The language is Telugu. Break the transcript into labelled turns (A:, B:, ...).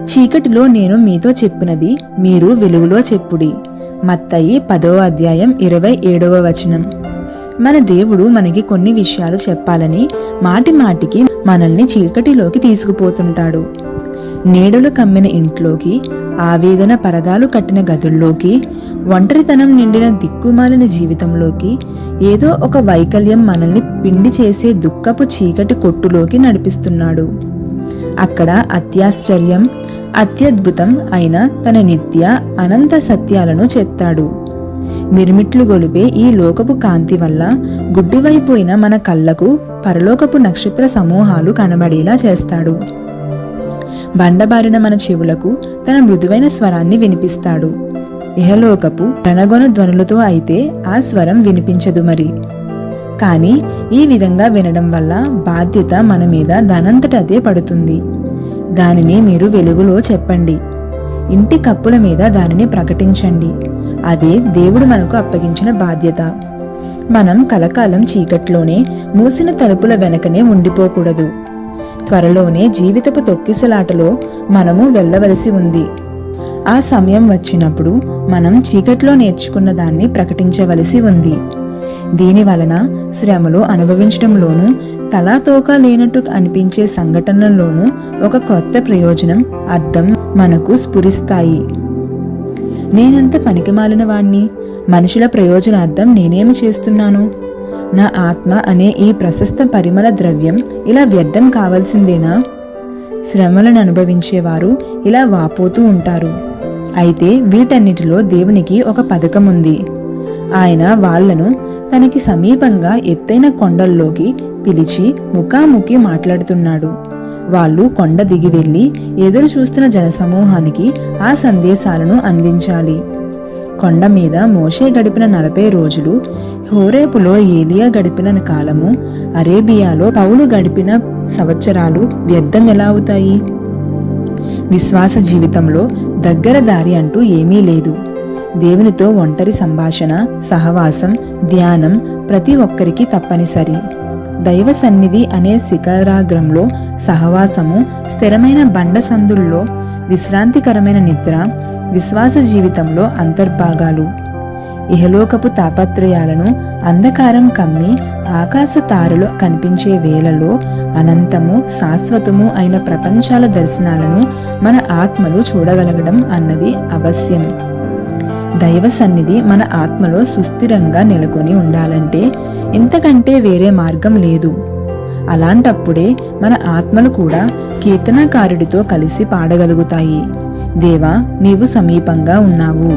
A: చీకటిలో నేను మీతో చెప్పినది మీరు వెలుగులో చెప్పుడి. మత్తయి 10వ అధ్యాయం 27వ వచనం. మన దేవుడు మనకి కొన్ని విషయాలు చెప్పాలని మాటి మాటికి మనల్ని చీకటిలోకి తీసుకుపోతుంటాడు. నీడలు కమ్మిన ఇంట్లోకి, ఆవేదన పరదాలు కట్టిన గదుల్లోకి, ఒంటరితనం నిండిన దిక్కుమాలిన జీవితంలోకి, ఏదో ఒక వైకల్యం మనల్ని పిండి చేసే దుఃఖపు చీకటి కొట్టులోకి నడిపిస్తున్నాడు. అక్కడ అత్యాశ్చర్యం, అత్యద్భుతం అయిన తన నిత్య అనంత సత్యాలను చెప్తాడు. మిరుమిట్లు గొలిపే ఈ లోకపు కాంతి వల్ల గుడ్డివైపోయిన మన కళ్ళకు పరలోకపు నక్షత్ర సమూహాలు కనబడేలా చేస్తాడు. బండబారిన మన చెవులకు తన మృదువైన స్వరాన్ని వినిపిస్తాడు. ఇహలోకపు రణగొన ధ్వనులతో అయితే ఆ స్వరం వినిపించదు మరి. కానీ ఈ విధంగా వినడం వల్ల బాధ్యత మన మీద దానంతటదే పడుతుంది. దానిని మీరు వెలుగులో చెప్పండి. ఇంటి కప్పుల మీద దానిని ప్రకటించండి. అదే దేవుడు మనకు అప్పగించిన బాధ్యత. మనం కలకాలం చీకట్లోనే, మూసిన తలుపుల వెనకనే ఉండిపోకూడదు. త్వరలోనే జీవితపు తొక్కిసలాటలో మనము వెళ్ళవలసి ఉంది. ఆ సమయం వచ్చినప్పుడు మనం చీకట్లో నేర్చుకున్న దాన్ని ప్రకటించవలసి ఉంది. దీని వలన శ్రమలు అనుభవించడంలోనూ, తలాతోక లేనట్టు అనిపించే సంఘటనల్లోనూ ఒక కొత్త ప్రయోజనం, అర్థం మనకు స్ఫురిస్తాయి. నేనెంత పనికిమాలిన వాణ్ణి, మనుషుల ప్రయోజనార్థం నేనేమి చేస్తున్నాను? నా ఆత్మ అనే ఈ ప్రశస్త పరిమళ ద్రవ్యం ఇలా వ్యర్థం కావాల్సిందేనా? శ్రమలను అనుభవించేవారు ఇలా వాపోతూ ఉంటారు. అయితే వీటన్నిటిలో దేవునికి ఒక పథకం ఉంది. ఆయన వాళ్లను తనకి సమీపంగా ఎత్తైన కొండల్లోకి పిలిచి ముఖాముఖి మాట్లాడుతున్నాడు. వాళ్ళు కొండ దిగి వెళ్లి ఎదురు చూస్తున్న జనసమూహానికి ఆ సందేశాలను అందించాలి. కొండ మీద మోషే గడిపిన 40 రోజులు, హోరేపులో ఏలియా గడిపిన కాలము, అరేబియాలో పౌలు గడిపిన సంవత్సరాలు వ్యర్థం ఎలా అవుతాయి? విశ్వాస జీవితంలో దగ్గర దారి అంటూ ఏమీ లేదు. దేవునితో ఒంటరి సంభాషణ, సహవాసం, ధ్యానం ప్రతి ఒక్కరికి తప్పనిసరి. దైవ సన్నిధి అనే శిఖరాగ్రంలో సహవాసము, స్థిరమైన బండ సందుల్లో విశ్రాంతికరమైన నిద్ర విశ్వాస జీవితంలో అంతర్భాగాలు. ఇహలోకపు తాపత్రయాలను అంధకారం కమ్మి ఆకాశ తారలు కనిపించే వేళలో అనంతము, శాశ్వతము అయిన ప్రపంచాల దర్శనాలను మన ఆత్మలు చూడగలగడం అన్నది అవశ్యం. దైవ సన్నిధి మన ఆత్మలో సుస్థిరంగా నెలకొని ఉండాలంటే ఇంతకంటే వేరే మార్గం లేదు. అలాంటప్పుడే మన ఆత్మలు కూడా కీర్తనాకారుడితో కలిసి పాడగలుగుతాయి. దేవా, నీవు సమీపంగా ఉన్నావు.